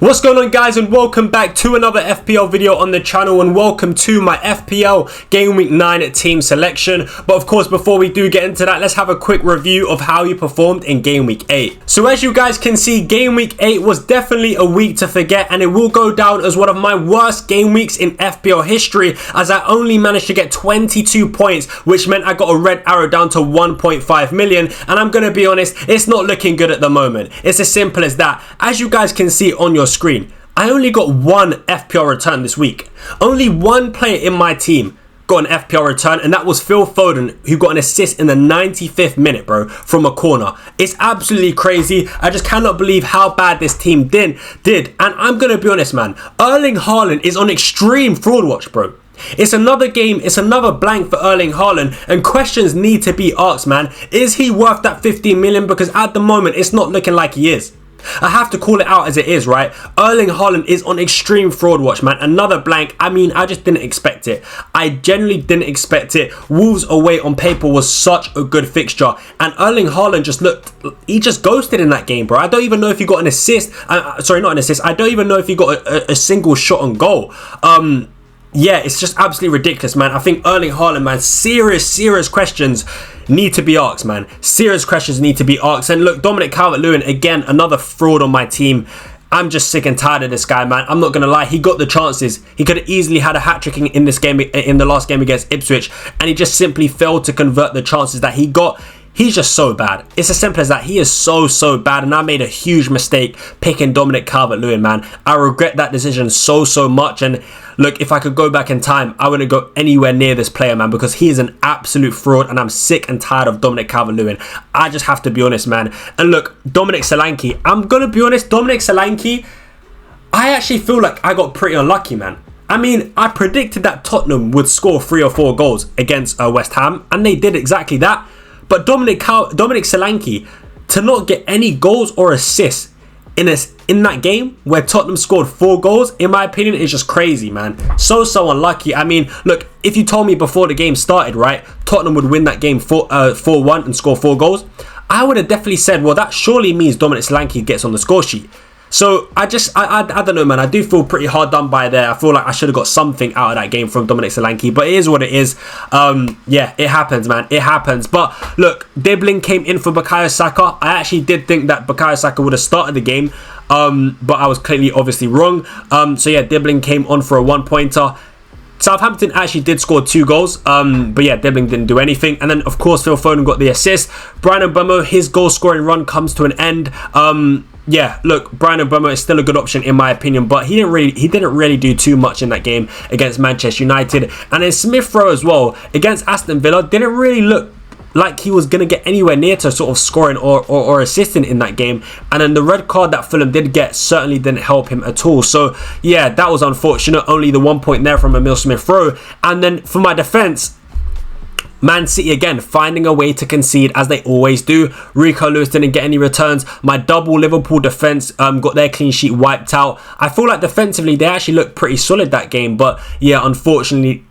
What's going on, guys, and welcome back to another FPL video on the channel, and welcome to my FPL Gameweek 9 Team Selection. But of course, before we do get into that, let's have a quick review of how you performed in Gameweek 8. So as you guys can see, Gameweek 8 was definitely a week to forget, and it will go down as one of my worst game weeks in FPL history, as I only managed to get 22 points, which meant I got a red arrow down to 1.5 million, and I'm gonna be honest, it's not looking good at the moment. It's as simple as that. As you guys can see on your screen, I only got one FPL return this week. Only one player in my team got an FPL return, and that was Phil Foden, who got an assist in the 95th minute, bro, from a corner. It's absolutely crazy. I just cannot believe how bad this team did. And I'm gonna be honest, man, Erling Haaland is on extreme fraud watch, bro. It's another game, it's another blank for Erling Haaland, and questions need to be asked, man. Is he worth that 15 million? Because at the moment, it's not looking like he is. I have to call it out as it is, right? Erling Haaland is on extreme fraud watch, man. Another blank. I mean, I just didn't expect it. I genuinely didn't expect it. Wolves away on paper was such a good fixture, and Erling Haaland just looked, he just ghosted in that game, bro. I don't even know if he got an assist. Sorry, not an assist. I don't even know if he got a single shot on goal. Yeah, it's just absolutely ridiculous, man. I think Erling Haaland, man, serious questions need to be asked, man. Serious questions need to be asked. And look, Dominic Calvert-Lewin, again, another fraud on my team. I'm just sick and tired of this guy, man. I'm not going to lie. He got the chances. He could have easily had a hat-trick in this game, in the last game against Ipswich, and he just simply failed to convert the chances that he got. He's just so bad. It's as simple as that. He is so bad, and I made a huge mistake picking Dominic Calvert-Lewin, man. I regret that decision so much, and look, if I could go back in time, I wouldn't go anywhere near this player, man, because he is an absolute fraud, and I'm sick and tired of Dominic Calvert-Lewin. I just have to be honest, man. And look, Dominic Solanke, I'm going to be honest, Dominic Solanke, I actually feel like I got pretty unlucky, man. I mean, I predicted that Tottenham would score 3 or 4 goals against West Ham, and they did exactly that. But Dominic Solanke, to not get any goals or assists in that game where Tottenham scored 4 goals, in my opinion, is just crazy, man. So unlucky. I mean, look, if you told me before the game started, right, Tottenham would win that game 4-1 and score 4 goals, I would have definitely said, well, that surely means Dominic Solanke gets on the score sheet. So I don't know, man. I do feel pretty hard done by there. I feel like I should have got something out of that game from Dominic Solanke, but it is what it is. Yeah, it happens, man. It happens. But look, Dibbling came in for Bukayo Saka. I actually did think that Bukayo Saka would have started the game, but I was clearly obviously wrong. So yeah, Dibbling came on for a 1-pointer. Southampton actually did score 2 goals, but yeah, Dibbling didn't do anything. And then, of course, Phil Foden got the assist. Brian Mbeumo, his goal-scoring run comes to an end. Yeah, look, Brian Mbeumo is still a good option in my opinion, but he didn't really do too much in that game against Manchester United. And then Smith Rowe as well against Aston Villa didn't really look like he was going to get anywhere near to sort of scoring or assisting in that game. And then the red card that Fulham did get certainly didn't help him at all. So yeah, that was unfortunate. Only the 1 point there from Emil Smith Rowe. And then for my defence, Man City again finding a way to concede as they always do. Rico Lewis didn't get any returns. My double Liverpool defence got their clean sheet wiped out. I feel like defensively they actually looked pretty solid that game, but yeah, unfortunately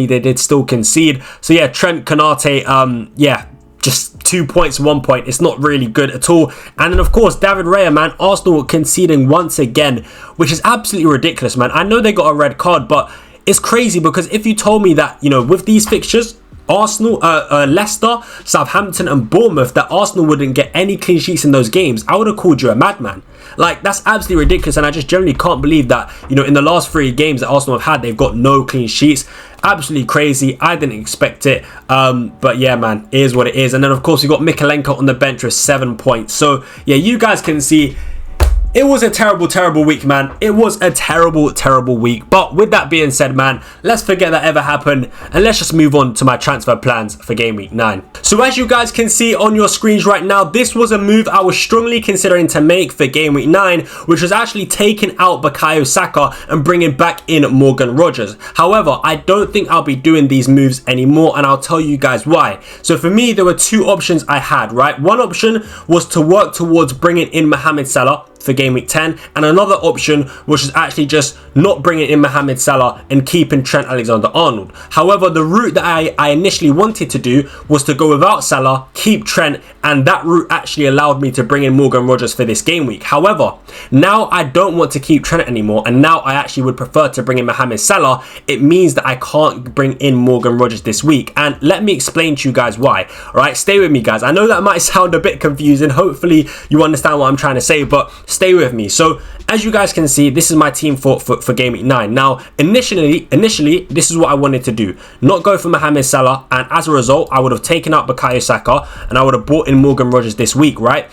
they did still concede. So yeah, Trent, Konate, yeah, just 2 points, 1 point. It's not really good at all. And then of course David Raya, man, Arsenal conceding once again, which is absolutely ridiculous, man. I know they got a red card, but it's crazy because if you told me that, you know, with these fixtures, Arsenal, Leicester, Southampton and Bournemouth, that Arsenal wouldn't get any clean sheets in those games, I would have called you a madman. Like, that's absolutely ridiculous, and I just generally can't believe that, you know, in the last 3 games that Arsenal have had, they've got no clean sheets. Absolutely crazy. I didn't expect it, but yeah, man, it is what it is. And then of course we got Mikalenko on the bench with 7 points. So yeah, you guys can see it was a terrible week, man. It was a terrible week. But with that being said, man, let's forget that ever happened, and let's just move on to my transfer plans for Game Week 9. So as you guys can see on your screens right now, this was a move I was strongly considering to make for Game Week 9, which was actually taking out Bukayo Saka and bringing back in Morgan Rogers. However, I don't think I'll be doing these moves anymore, and I'll tell you guys why. So for me, there were 2 options I had, right? One option was to work towards bringing in Mohamed Salah for game week 10, and another option which is actually just not bringing in Mohamed Salah and keeping Trent Alexander-Arnold. However, the route that I initially wanted to do was to go without Salah, keep Trent, and that route actually allowed me to bring in Morgan Rogers for this game week. However, now I don't want to keep Trent anymore, and now I actually would prefer to bring in Mohamed Salah. It means that I can't bring in Morgan Rogers this week, and let me explain to you guys why. Alright, stay with me guys. I know that might sound a bit confusing. Hopefully you understand what I'm trying to say, but stay with me. So as you guys can see, this is my team for game week 9. Now initially this is what I wanted to do, not go for Mohamed Salah, and as a result I would have taken out Bukayo Saka and I would have brought in Morgan Rogers this week, right?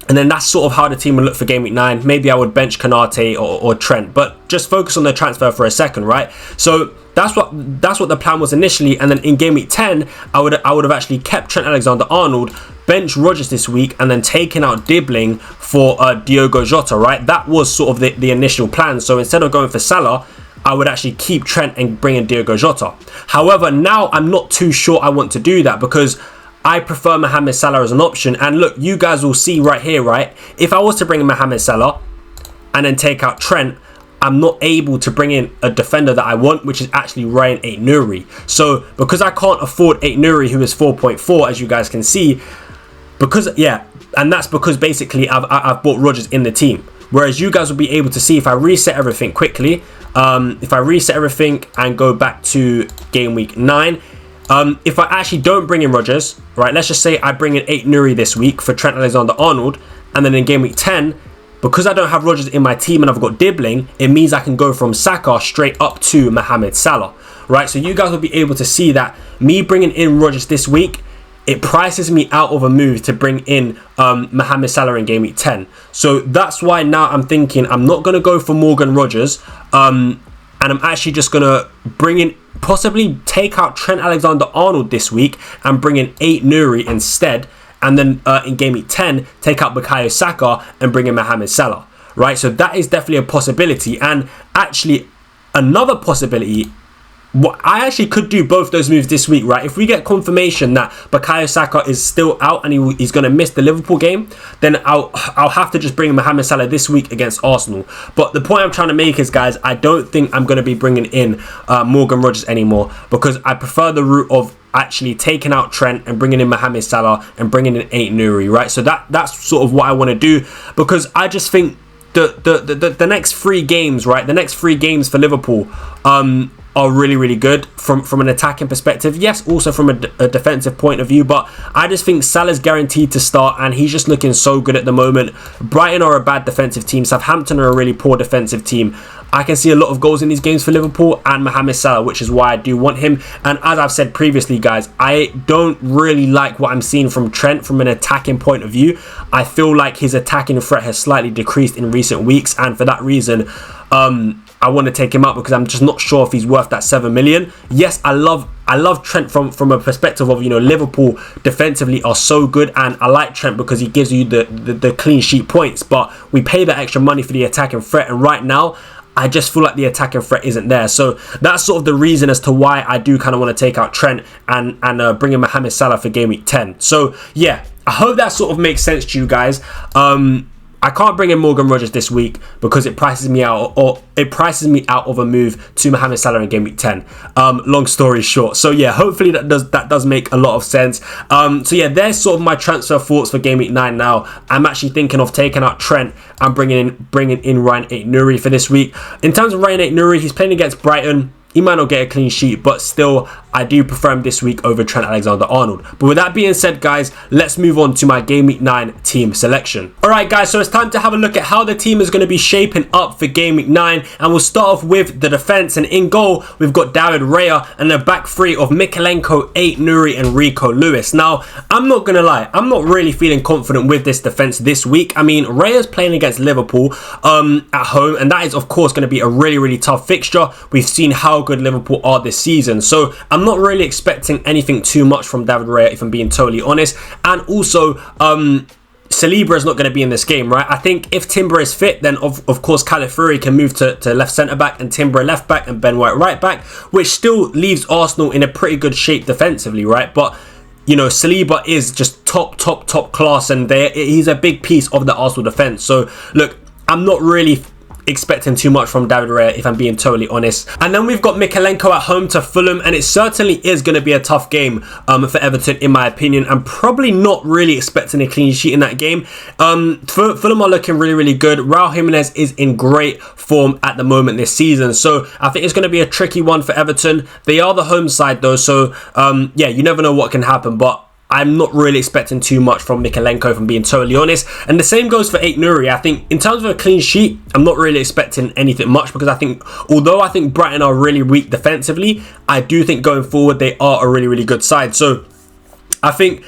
And then that's sort of how the team would look for game week 9. Maybe I would bench Konate or Trent, but just focus on the transfer for a second, right? So that's what the plan was initially. And then in game week 10, I would have actually kept Trent Alexander-Arnold, bench Rogers this week, and then taken out Dibbling for Diogo Jota, right? That was sort of the initial plan. So instead of going for Salah, I would actually keep Trent and bring in Diogo Jota. However, now I'm not too sure I want to do that because I prefer Mohamed Salah as an option. And look, you guys will see right here, right? If I was to bring in Mohamed Salah and then take out Trent, I'm not able to bring in a defender that I want, which is actually Ryan Ait-Nouri. So because I can't afford Ait-Nouri, who is 4.4, as you guys can see, and that's because basically I've bought Rogers in the team. Whereas you guys will be able to see if I reset everything quickly, if I reset everything and go back to game week 9, if I actually don't bring in Rogers, right, let's just say I bring in Ait-Nouri this week for Trent Alexander-Arnold, and then in game week 10, because I don't have Rogers in my team and I've got Dibbling, it means I can go from Saka straight up to Mohamed Salah, right? So you guys will be able to see that me bringing in Rogers this week, it prices me out of a move to bring in Mohamed Salah in game week 10. So that's why now I'm thinking I'm not going to go for Morgan Rogers, and I'm actually just going to bring in, possibly take out Trent Alexander-Arnold this week and bring in Ait-Nouri instead. And then in game week 10, take out Bukayo Saka and bring in Mohamed Salah, right? So that is definitely a possibility. And actually, another possibility, I actually could do both those moves this week, right? If we get confirmation that Bukayo Saka is still out and he's going to miss the Liverpool game, then I'll have to just bring in Mohamed Salah this week against Arsenal. But the point I'm trying to make is, guys, I don't think I'm going to be bringing in Morgan Rogers anymore, because I prefer the route of actually taking out Trent and bringing in Mohamed Salah and bringing in Ait-Nouri, right? So that's sort of what I want to do, because I just think the next 3 games, right? The next 3 games for Liverpool are really, really good from an attacking perspective. Yes, also from a defensive point of view, but I just think Salah's guaranteed to start and he's just looking so good at the moment. Brighton are a bad defensive team. Southampton are a really poor defensive team. I can see a lot of goals in these games for Liverpool and Mohamed Salah, which is why I do want him. And as I've said previously, guys, I don't really like what I'm seeing from Trent from an attacking point of view. I feel like his attacking threat has slightly decreased in recent weeks, and for that reason, I want to take him out because I'm just not sure if he's worth that 7 million. Yes, I love Trent from a perspective of, you know, Liverpool defensively are so good, and I like Trent because he gives you the clean sheet points, but we pay that extra money for the attacking threat, and right now I just feel like the attacking threat isn't there. So that's sort of the reason as to why I do kind of want to take out Trent and bring in Mohamed Salah for game week 10. So yeah, I hope that sort of makes sense to you guys. I can't bring in Morgan Rogers this week because it prices me out, or it prices me out of a move to Mohamed Salah in game week 10. Long story short. So yeah, hopefully that does make a lot of sense. So yeah, there's sort of my transfer thoughts for game week 9 now. I'm actually thinking of taking out Trent and bringing in Ryan Ait-Nouri for this week. In terms of Ryan Ait-Nouri, he's playing against Brighton. He might not get a clean sheet, but still, I do prefer him this week over Trent Alexander-Arnold. But with that being said, guys, let's move on to my Game Week 9 team selection. Alright, guys, so it's time to have a look at how the team is going to be shaping up for Game Week 9. And we'll start off with the defense. And in goal, we've got David Raya and the back three of Mykolenko, Ait-Nouri, and Rico Lewis. Now, I'm not going to lie, I'm not really feeling confident with this defense this week. I mean, Raya's playing against Liverpool at home, and that is, of course, going to be a really, really tough fixture. We've seen how good Liverpool are this season, so I'm not really expecting anything too much from David Raya, if I'm being totally honest. And also Saliba is not going to be in this game, right? I think if Timber is fit, then of course Calafiori can move to left centre back and Timber left back and Ben White right back, which still leaves Arsenal in a pretty good shape defensively, right? But you know, Saliba is just top class, and he's a big piece of the Arsenal defence. So look, I'm not really expecting too much from David Raya, if I'm being totally honest. And then we've got Mykolenko at home to Fulham, and it certainly is going to be a tough game for Everton, in my opinion. I'm probably not really expecting a clean sheet in that game. Fulham are looking really good. Raul Jimenez is in great form at the moment this season, so I think it's going to be a tricky one for Everton. They are the home side though, so yeah, you never know what can happen, but I'm not really expecting too much from Mykolenko, if I'm being totally honest. And the same goes for Aït-Nouri. I think in terms of a clean sheet, I'm not really expecting anything much, because I think, although I think Brighton are really weak defensively, I do think going forward they are a really good side. So I think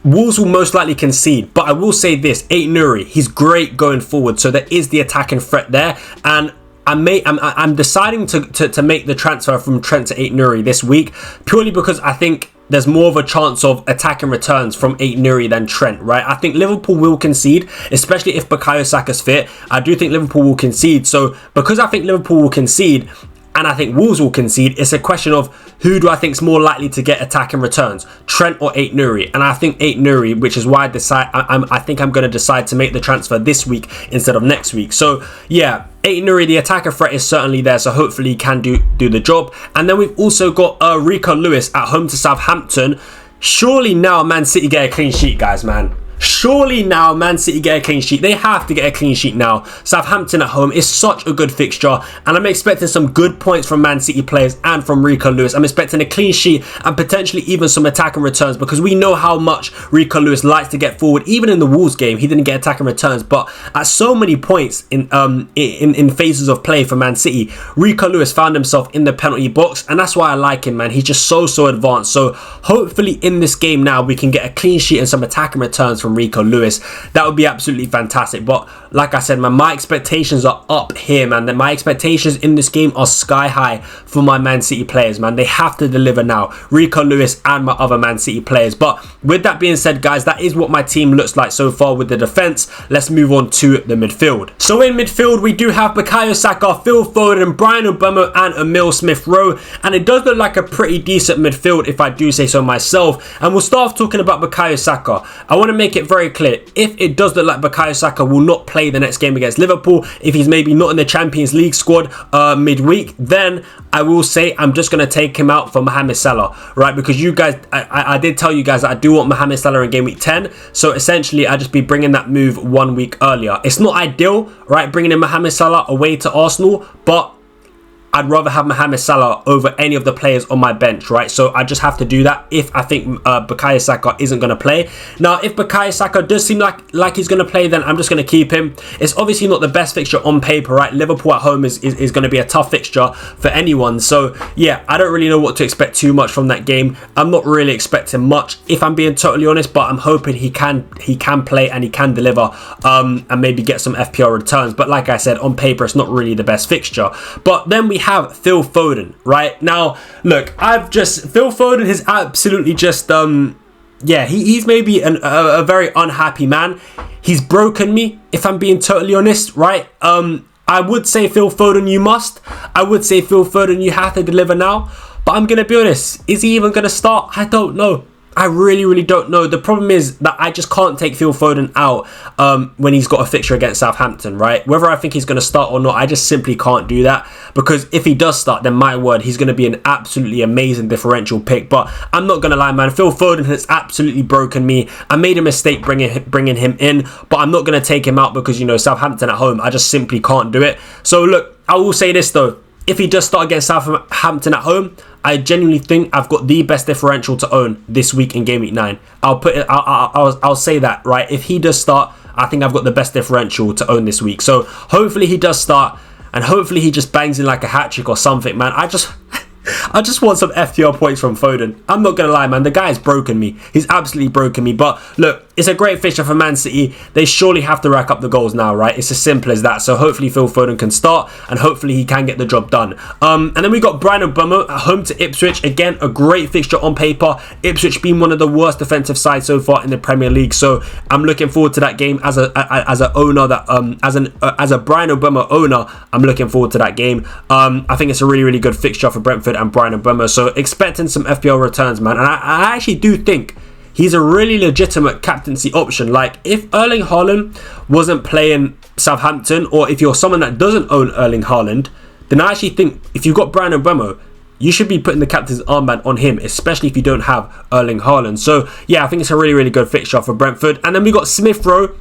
Wolves will most likely concede, but I will say this, Aït-Nouri, he's great going forward, so there is the attacking threat there. And I'm deciding to make the transfer from Trent to Aït-Nouri this week, purely because I think there's more of a chance of attacking returns from Aït-Nouri than Trent, right? I think Liverpool will concede, especially if Bukayo Saka's fit. I do think Liverpool will concede. So because I think Liverpool will concede, and I think Wolves will concede, it's a question of who do I think is more likely to get attacking returns, Trent or Aït-Nouri? And I think Aït-Nouri, which is why I think I'm going to decide to make the transfer this week instead of next week. So yeah, Aït-Nouri, the attacker threat is certainly there, so hopefully he can do the job. And then we've also got Rico Lewis at home to Southampton. Surely now Man City get a clean sheet, guys, man. Surely now Man City get a clean sheet. They have to get a clean sheet now. Southampton at home is such a good fixture, and I'm expecting some good points from Man City players and from Rico Lewis. I'm expecting a clean sheet and potentially even some attacking returns, because we know how much Rico Lewis likes to get forward. Even in the Wolves game, he didn't get attacking returns, but at so many points in phases of play for Man City, Rico Lewis found himself in the penalty box, and that's why I like him, man. He's just so advanced. So hopefully in this game now we can get a clean sheet and some attacking returns from Rico Lewis. That would be absolutely fantastic. But like I said, man, my expectations are up here, man. My expectations in this game are sky high for my Man City players, man. They have to deliver now, Rico Lewis and my other Man City players. But with that being said, guys, that is what my team looks like so far with the defense. Let's move on to the midfield. So in midfield, we do have Bukayo Saka, Phil Foden, Brian Mbeumo and Emil Smith-Rowe, and it does look like a pretty decent midfield, if I do say so myself. And we'll start off talking about Bukayo Saka. I want to make it very clear, if it does look like Bukayo Saka will not play the next game against Liverpool, if he's maybe not in the Champions League squad midweek, then I will say I'm just going to take him out for Mohamed Salah, right? Because you guys, I did tell you guys that I do want Mohamed Salah in game week 10, so essentially I'll just be bringing that move 1 week earlier. It's not ideal, right, bringing in Mohamed Salah away to Arsenal, but I'd rather have Mohamed Salah over any of the players on my bench, right? So I just have to do that if I think Bukayo Saka isn't going to play. Now, if Bukayo Saka does seem like he's going to play, then I'm just going to keep him. It's obviously not the best fixture on paper, right? Liverpool at home is going to be a tough fixture for anyone. So yeah, I don't really know what to expect too much from that game. I'm not really expecting much, if I'm being totally honest, but I'm hoping he can play and he can deliver and maybe get some FPL returns. But like I said, on paper, it's not really the best fixture. But then we have Phil Foden, right? Now, look, Phil Foden is absolutely just, yeah, he's maybe a very unhappy man. He's broken me, if I'm being totally honest, right? I would say Phil Foden, you must. I would say Phil Foden, you have to deliver now. But I'm going to be honest, is he even going to start? I don't know. I really don't know. The problem is that I just can't take Phil Foden out when he's got a fixture against Southampton, right? Whether I think he's going to start or not, I just simply can't do that, because if he does start, then my word, he's going to be an absolutely amazing differential pick. But I'm not going to lie, man, Phil Foden has absolutely broken me. I made a mistake bringing him in, but I'm not going to take him out because, you know, Southampton at home, I just simply can't do it. So look, I will say this though, if he does start against Southampton at home, I genuinely think I've got the best differential to own this week in Game Week 9. I'll say that, right? If he does start, I think I've got the best differential to own this week. So hopefully he does start, and hopefully he just bangs in like a hat-trick or something, man. I just want some FPL points from Foden. I'm not going to lie, man. The guy's broken me. He's absolutely broken me. But look, it's a great fixture for Man City. They surely have to rack up the goals now, right? It's as simple as that. So hopefully Phil Foden can start and hopefully he can get the job done. And then we got Brighton Bournemouth at home to Ipswich. Again, a great fixture on paper. Ipswich being one of the worst defensive sides so far in the Premier League. So I'm looking forward to that game as a Brighton Bournemouth owner. I'm looking forward to that game. I think it's a really, really good fixture for Brentford and Brighton Bournemouth. So expecting some FPL returns, man. And I actually do think he's a really legitimate captaincy option. Like, if Erling Haaland wasn't playing Southampton, or if you're someone that doesn't own Erling Haaland, then I actually think if you've got Brian Mbeumo, you should be putting the captain's armband on him, especially if you don't have Erling Haaland. So, yeah, I think it's a really, really good fixture for Brentford. And then we got Smith Rowe,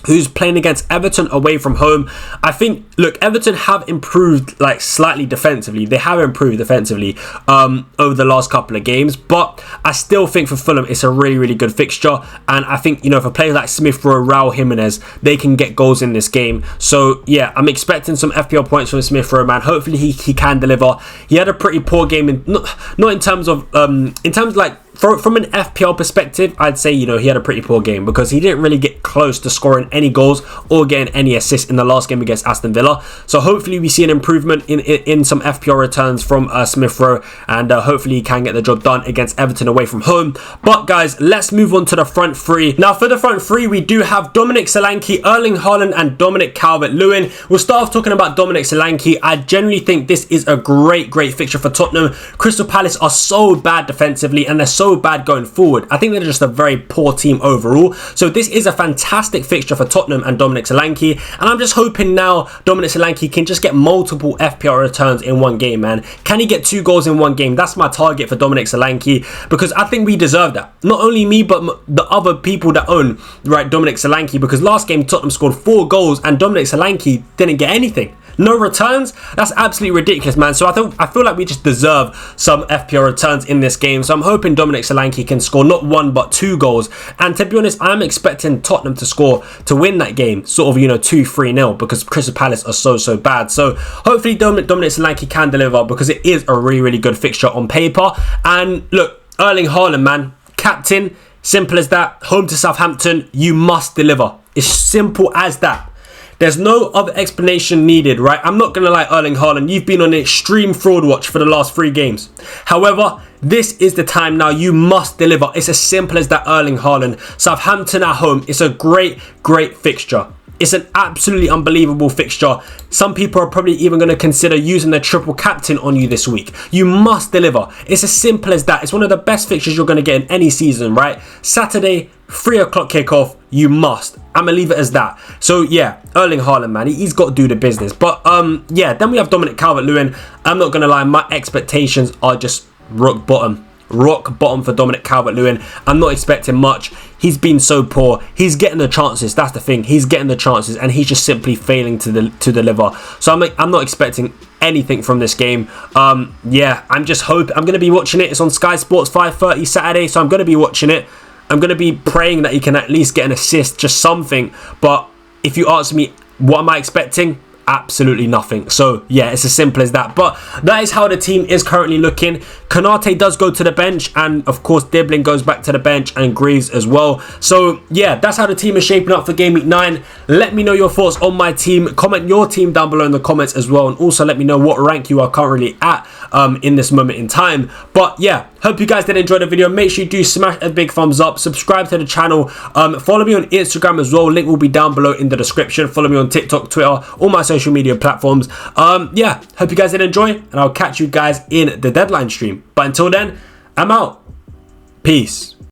who's playing against Everton away from home. I think, look, Everton have improved like slightly defensively. They have improved defensively over the last couple of games, but I still think for Fulham it's a really, really good fixture. And I think, you know, for players like Smith Rowe, Raul Jimenez, they can get goals in this game. So yeah, I'm expecting some FPL points from Smith Rowe, man. Hopefully he can deliver. He had a pretty poor game, not in terms of like, from an FPL perspective, I'd say, you know, he had a pretty poor game because he didn't really get close to scoring any goals or getting any assists in the last game against Aston Villa. So hopefully we see an improvement in some FPL returns from Smith Rowe, and hopefully he can get the job done against Everton away from home. But guys, let's move on to the front three. Now for the front three, we do have Dominic Solanke, Erling Haaland and Dominic Calvert-Lewin. We'll start off talking about Dominic Solanke. I genuinely think this is a great fixture for Tottenham. Crystal Palace are so bad defensively and they're so bad going forward. I think they're just a very poor team overall. So this is a fantastic fixture for Tottenham and Dominic Solanke. And I'm just hoping now Dominic Solanke can just get multiple FPL returns in one game, man. Can he get 2 goals in one game? That's my target for Dominic Solanke, because I think we deserve that. Not only me, but the other people that own, right, Dominic Solanke, because last game Tottenham scored 4 goals and Dominic Solanke didn't get anything. No returns? That's absolutely ridiculous, man. So I feel like we just deserve some FPL returns in this game. So I'm hoping Dominic Solanke can score not 1 but 2 goals. And to be honest, I'm expecting Tottenham to win that game, sort of, you know, 2-3-0, because Crystal Palace are so bad. So hopefully Dominic Solanke can deliver, because it is a really, really good fixture on paper. And look, Erling Haaland, man, captain, simple as that. Home to Southampton, you must deliver. It's simple as that. There's no other explanation needed, right? I'm not going to lie, Erling Haaland, you've been on an extreme fraud watch for the last 3 games. However, this is the time now. You must deliver. It's as simple as that, Erling Haaland. Southampton at home. It's a great fixture. It's an absolutely unbelievable fixture. Some people are probably even going to consider using the triple captain on you this week. You must deliver. It's as simple as that. It's one of the best fixtures you're going to get in any season, right? Saturday, 3 o'clock kickoff. You must. I'm going to leave it as that. So yeah, Erling Haaland, man, he's got to do the business. But yeah, then we have Dominic Calvert-Lewin. I'm not going to lie, my expectations are just rock bottom for Dominic Calvert-Lewin. I'm not expecting much. He's been so poor. He's getting the chances. That's the thing. He's getting the chances and he's just simply failing to deliver. So I'm not expecting anything from this game. Yeah, I'm going to be watching it. It's on Sky Sports 5:30 Saturday, so I'm going to be watching it. I'm going to be praying that he can at least get an assist, just something. But if you ask me, what am I expecting? Absolutely nothing. So yeah, it's as simple as that. But that is how the team is currently looking. Konate does go to the bench, and of course Dibbling goes back to the bench, and Greaves as well. So yeah, that's how the team is shaping up for Game Week 9. Let me know your thoughts on my team. Comment your team down below in the comments as well, and also let me know what rank you are currently at in this moment in time. But yeah, hope you guys did enjoy the video. Make sure you do smash a big thumbs up, subscribe to the channel, follow me on Instagram as well. Link will be down below in the description. Follow me on TikTok, Twitter, all my social media platforms. Yeah, hope you guys did enjoy, and I'll catch you guys in the deadline stream. But until then, I'm out. Peace.